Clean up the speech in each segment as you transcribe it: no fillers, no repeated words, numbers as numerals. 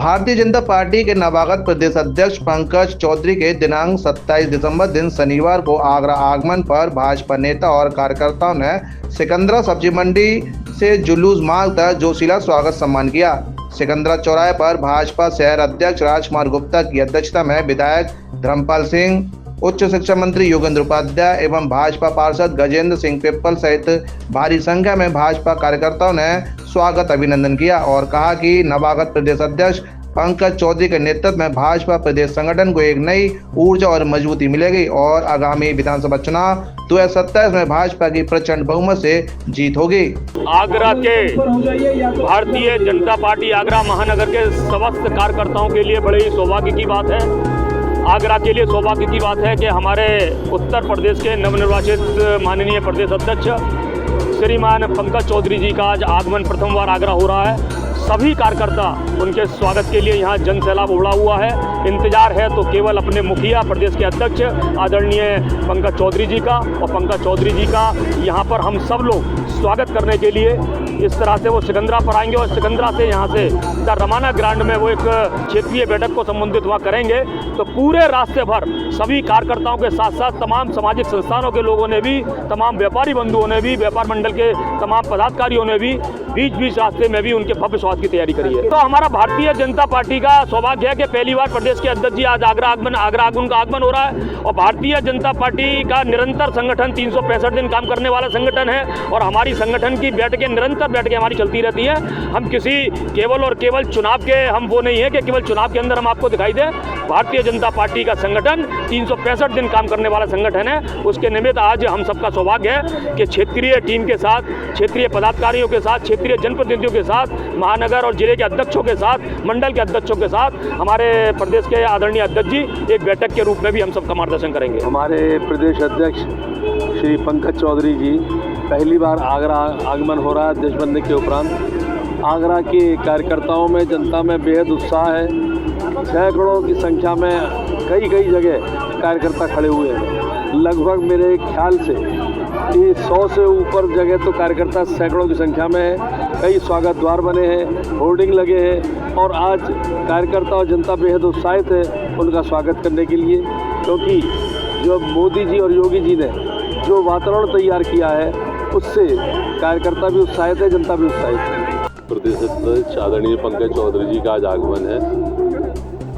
Bharatiya Janata party के नवागत प्रदेश अध्यक्ष पंकज चौधरी के दिनांक 27 दिसंबर दिन शनिवार को आगरा आगमन पर भाजपा नेता और कार्यकर्ताओं ने सिकंदरा सब्जी मंडी से जुलूस मार्ग तक जोशीला स्वागत सम्मान किया। सिकंदरा चौराहे पर भाजपा शहर अध्यक्ष राजकुमार गुप्ता की अध्यक्षता में विधायक धर्मपाल सिंह, उच्च शिक्षा मंत्री योगेंद्र उपाध्याय एवं भाजपा पार्षद गजेंद्र सिंह पिप्पल सहित भारी संख्या में भाजपा कार्यकर्ताओं ने स्वागत अभिनंदन किया और कहा कि नवागत प्रदेश अध्यक्ष पंकज चौधरी के नेतृत्व में भाजपा प्रदेश संगठन को एक नई ऊर्जा और मजबूती मिलेगी और आगामी विधानसभा चुनाव 2027 में भाजपा की प्रचंड बहुमत से जीत होगी। आगरा के भारतीय जनता पार्टी आगरा महानगर के समस्त कार्यकर्ताओं के लिए बड़े ही सौभाग्य की बात है। आगरा के लिए सौभाग्य की बात है कि हमारे उत्तर प्रदेश के नवनिर्वाचित माननीय प्रदेश अध्यक्ष श्रीमान पंकज चौधरी जी का आज आगमन प्रथम बार आगरा हो रहा है। सभी कार्यकर्ता उनके स्वागत के लिए यहाँ जन सैलाब उमड़ा हुआ है। इंतजार है तो केवल अपने मुखिया प्रदेश के अध्यक्ष आदरणीय पंकज चौधरी जी का, और पंकज चौधरी जी का यहाँ पर हम सब लोग स्वागत करने के लिए इस तरह से वो सिकंदरा पर आएंगे और सिकंदरा से यहाँ से रमाना ग्राउंड में वो एक क्षेत्रीय बैठक को संबोधित हुआ करेंगे। तो पूरे रास्ते भर सभी कार्यकर्ताओं के साथ साथ तमाम सामाजिक संस्थानों के लोगों ने भी, तमाम व्यापारी बंधुओं ने भी, व्यापार मंडल के तमाम पदाधिकारियों ने भी बीच बीच रास्ते में भी उनके भव्य स्वागत की तैयारी करी है। तो हमारा भारतीय जनता पार्टी का सौभाग्य है कि पहली बार प्रदेश के अध्यक्ष जी आज आगरा आगमन का आगमन हो रहा है और भारतीय जनता पार्टी का निरंतर संगठन 365 दिन काम करने वाला संगठन है और हमारी संगठन की बैठकें निरंतर बैठकें हमारी चलती रहती है। हम किसी केवल और केवल चुनाव के हम वो नहीं है कि केवल चुनाव के अंदर हम आपको दिखाई दे। भारतीय जनता पार्टी का संगठन 365 दिन काम करने वाला संगठन है। उसके निमित्त आज हम सबका सौभाग्य है कि क्षेत्रीय टीम के साथ, क्षेत्रीय पदाधिकारियों के साथ, क्षेत्रीय जनप्रतिनिधियों के साथ, महानगर और जिले के अध्यक्षों के साथ, मंडल के अध्यक्षों के साथ हमारे प्रदेश के आदरणीय अध्यक्ष जी एक बैठक के रूप में भी हम सबका मार्गदर्शन करेंगे। हमारे प्रदेश अध्यक्ष श्री पंकज चौधरी जी पहली बार आगरा आगमन हो रहा है देश बनने के उपरांत। आगरा के कार्यकर्ताओं में, जनता में बेहद उत्साह है। सैकड़ों की संख्या में कई जगह कार्यकर्ता खड़े हुए हैं। लगभग मेरे ख्याल से 100 से ऊपर जगह तो कार्यकर्ता सैकड़ों की संख्या में है। कई स्वागत द्वार बने हैं, होर्डिंग लगे हैं और आज कार्यकर्ता और जनता बेहद उत्साहित है उनका स्वागत करने के लिए, क्योंकि जो मोदी जी और योगी जी ने जो वातावरण तैयार किया है उससे कार्यकर्ता भी उत्साहित है, जनता भी उत्साहित है। प्रदेश अध्यक्ष आदरणीय पंकज चौधरी जी का आज आगमन है।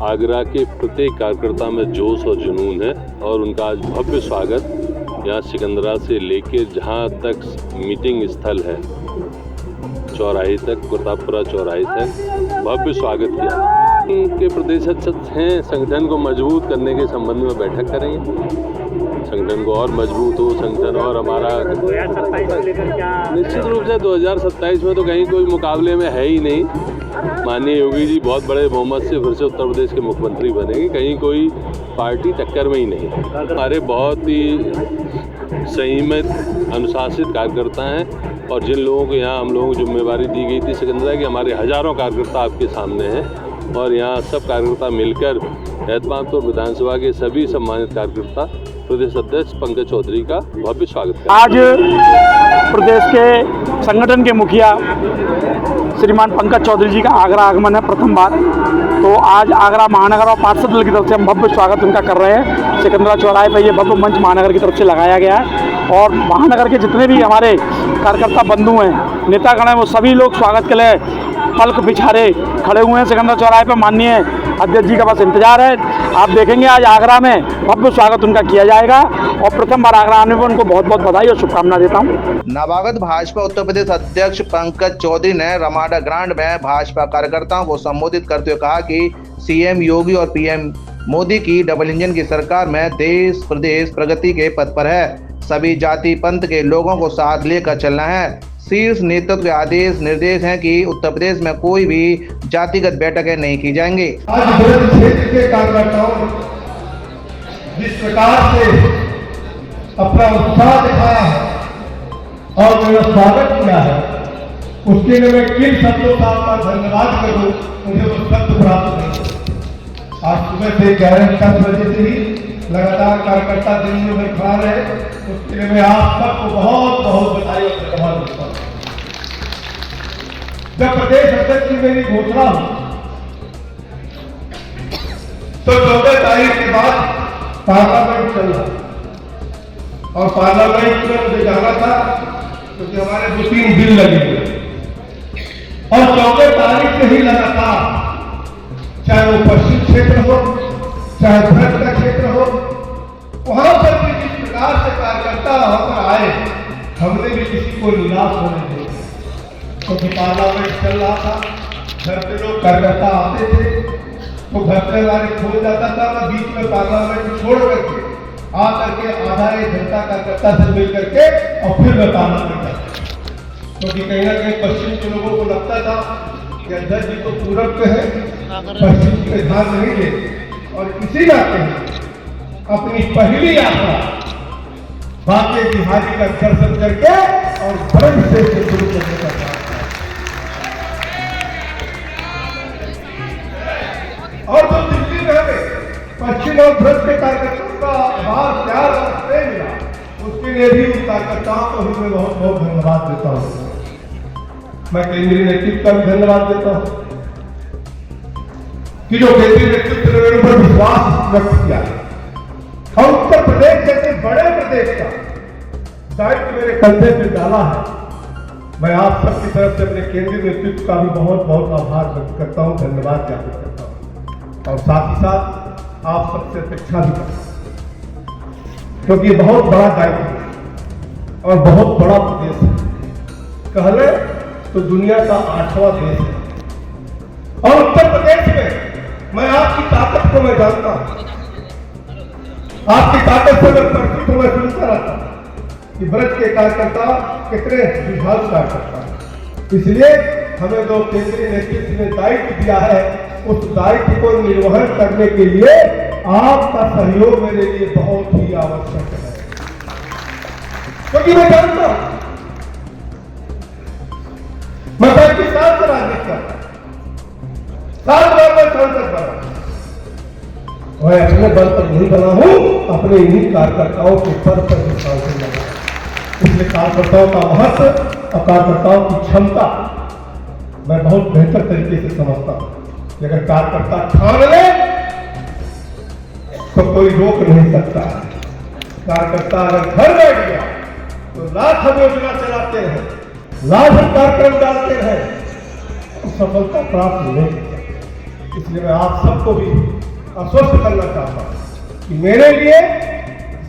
आगरा के प्रत्येक कार्यकर्ता में जोश और जुनून है और उनका आज भव्य स्वागत यहाँ सिकंदरा से लेकर जहाँ तक मीटिंग स्थल है चौराहे तक, प्रतापपुरा चौराहे तक भव्य स्वागत किया। उनके प्रदेश अध्यक्ष हैं, संगठन को मजबूत करने के संबंध में बैठक करेंगे। संगठन को और मजबूत हो, संगठन और हमारा 2027 निश्चित रूप से 2027 में तो कहीं कोई मुकाबले में है ही नहीं। माननीय योगी जी बहुत बड़े बहुमत से फिर से उत्तर प्रदेश के मुख्यमंत्री बनेंगे, कहीं कोई पार्टी टक्कर में ही नहीं। हमारे बहुत ही संयमित, अनुशासित कार्यकर्ता हैं और जिन लोगों को यहाँ हम लोगों को जिम्मेवारी दी गई थी सिकंदरा की, हमारे हजारों कार्यकर्ता आपके सामने हैं और यहाँ सब कार्यकर्ता मिलकर एतमादपुर विधानसभा के सभी सम्मानित कार्यकर्ता प्रदेश अध्यक्ष पंकज चौधरी का भव्य स्वागत करें। आज प्रदेश के संगठन के मुखिया श्रीमान पंकज चौधरी जी का आगरा आगमन है प्रथम बार। तो आज आगरा महानगर और पार्षद दल की तरफ से हम भव्य स्वागत उनका कर रहे हैं। सिकंदरा चौराहे पर ये भव्य मंच महानगर की तरफ से लगाया गया है और महानगर के जितने भी हमारे कार्यकर्ता बंधु हैं, नेतागण हैं, वो सभी लोग स्वागत के लिए पलक बिछारे खड़े हुए हैं सिकंदरा चौराहे पर। माननीय अध्यक्ष जी का बस इंतजार है। आप देखेंगे आज आगरा में भव्य स्वागत उनका किया जाएगा और प्रथम बार आगरा आने पर उनको बहुत बहुत बधाई और शुभकामना देता हूँ। नवागत भाजपा उत्तर प्रदेश अध्यक्ष पंकज चौधरी ने रमाडा ग्राउंड में भाजपा कार्यकर्ताओं को संबोधित करते हुए कहा कि सीएम योगी और पीएम मोदी की डबल इंजन की सरकार में देश प्रदेश प्रगति के पथ पर है। सभी जाति पंथ के लोगों को साथ लेकर चलना है। शीर्ष नेतृत्व के आदेश निर्देश हैं कि उत्तर प्रदेश में कोई भी जातिगत बैठकें नहीं की जाएंगी। आज क्षेत्र के कार्यकर्ताओं जिस प्रकार से अपना उत्साह दिखाया है और मेरा स्वागत किया है, उसके लिए मैं किन शब्दों का आपका धन्यवाद करूं, मुझे वो शब्द प्राप्त नहीं। आज सुबह से 11-10 बजे से ही लगातार कार्यकर्ता दिल्ली में खड़ा रहे, उसके लिए मैं आप सबको बहुत बहुत बधाई और धन्यवाद देता हूँ। जब प्रदेश अध्यक्ष की मेरी घोषणा हुई तो 14 तारीख के बाद पार्लियामेंट चल रहा और पार्लियामेंट में मुझे जाना था क्योंकि हमारे 2-3 बिल लगे हुए और 14 तारीख से ही लगातार, चाहे वो पश्चिम क्षेत्र हो, चाहे भ्रष्ट का क्षेत्र हो, वहां पर भी जिस प्रकार से कार्यकर्ता होकर आए, हमने भी किसी को निराश होने दिया। क्योंकि पार्लियामेंट चल रहा था, घर पे लोग कार्यकर्ता आते थे तो घर से हमारे खो जाता था, मैं बीच में पार्लियामेंट छोड़ करके आ करके आधा 1 घंटा कार्यकर्ता से मिल करके और फिर मैं पार्लियामेंट जाता। क्योंकि कहीं ना कहीं पश्चिम के लोगों को लगता था कि अध्यक्ष जी तो पूरब के हैं, पश्चिम पे ध्यान नहीं दे, और इसी नाते अपनी पहली यात्रा बाकी बिहारी का दर्शन करके और ब्रह्म से शुरू करने का काम। और जो दिल्ली में हमें पश्चिम और भ्रष्ट के कार्यकर्ताओं का आभार प्यार और प्रेम मिला, उसके लिए भी उन कार्यकर्ताओं को भी मैं बहुत बहुत धन्यवाद देता हूँ। मैं केंद्रीय नेतृत्व का भी धन्यवाद देता हूँ कि जो केंद्रीय नेतृत्व ने मेरे ऊपर विश्वास व्यक्त किया और उत्तर प्रदेश जैसे बड़े प्रदेश का दायित्व मेरे कंधे पे डाला है। मैं आप सबकी तरफ से अपने केंद्रीय नेतृत्व का भी बहुत बहुत आभार व्यक्त करता हूँ, धन्यवाद ज्ञापित करता हूँ और साथ ही साथ आप सबसे अपेक्षा भी करता हूँ क्योंकि बहुत बड़ा दायित्व है और बहुत बड़ा प्रदेश है। कहले तो दुनिया का 8वां देश है और उत्तर प्रदेश में मैं आपकी ताकत को मैं जानता हूं, आपकी ताकत से मैं परिचित हूं, मैं सुनता रहता हूं कि ब्रज के कार्यकर्ता कितने जुझारू कार्यकर्ता है। इसलिए हमें जो केंद्रीय नेतृत्व ने दायित्व दिया है, उस दायित्व को निर्वहन करने के लिए आपका सहयोग मेरे लिए बहुत ही आवश्यक है। क्योंकि मैं जानता हूं, मैं 35 साल से राजनीति करता, 7 बार मैं सांसद बना, मैं अपने बल पर नहीं बना हूं, अपने इन्हीं कार्यकर्ताओं के बल पर भी सांसद बना। इसलिए कार्यकर्ताओं का महत्व और कार्यकर्ताओं की क्षमता मैं बहुत बेहतर तरीके से समझता हूं। अगर कार्यकर्ता ठान ले तो कोई रोक नहीं सकता। कार्यकर्ता अगर घर बैठ गया तो लाख हम योजना चलाते हैं, लाख हम कार्यक्रम डालते हैं, तो सफलता प्राप्त नहीं कर सकते। इसलिए मैं आप सबको भी आश्वस्त करना चाहता हूं कि मेरे लिए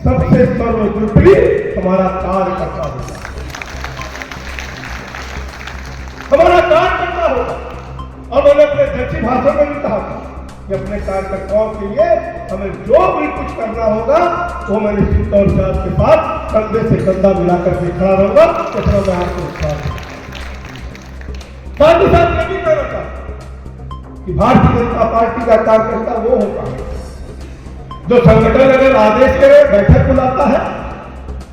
सबसे सर्वोपरि हमारा कार्यकर्ता होगा, हमारा कार्यकर्ता होगा। और मैंने अपने दक्षिण भाषण में भी कहा था कि अपने कार्यकर्ताओं के लिए हमें जो भी कुछ करना होगा वो मैं निश्चित तौर से आपके साथ कंधे से कंधा मिलाकर के खड़ा रहूंगा। इतना मैं आपको विश्वास दूं। साथ ही साथ ये भी कहना चाहता कि भारतीय जनता पार्टी का कार्यकर्ता वो होगा जो संगठन अगर आदेश करे, बैठक बुलाता है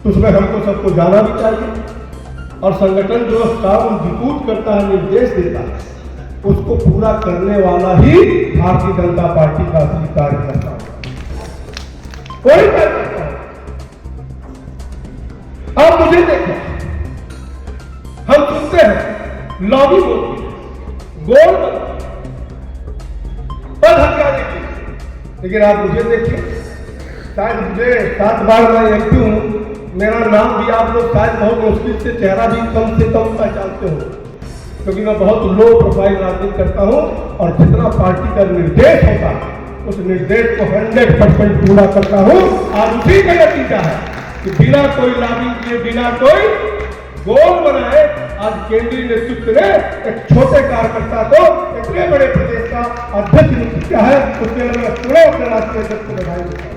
तो उसमें हमको सबको जाना भी चाहिए और संगठन जो काम एग्जीक्यूट करता है, निर्देश देता है, उसको पूरा करने वाला ही भारतीय जनता पार्टी का असली कार्यकर्ता है। कोई कार्यकर्ता है। अब मुझे देखो, हम सुनते हैं लॉबी होती है, गोल पद हथियाने की, लेकिन आप मुझे देखिए, शायद मुझे 7 बार मैं एक्टिव हूं, मेरा नाम भी आप लोग शायद बहुत मुश्किल से, चेहरा भी कम से कम पहचानते हो क्योंकि मैं बहुत लो प्रोफाइल राजनीति करता हूं और जितना पार्टी का निर्देश होता है उस निर्देश को 100% पूरा करता हूं। आज उसी का नतीजा है कि बिना कोई लॉबिंग किए, बिना कोई गोल बनाए आज केंद्रीय नेतृत्व ने एक छोटे कार्यकर्ता को इतने बड़े प्रदेश का अध्यक्ष नियुक्त किया है। उसके लिए मैं पूरे अपने राष्ट्रीय अध्यक्ष को बधाई देता हूं।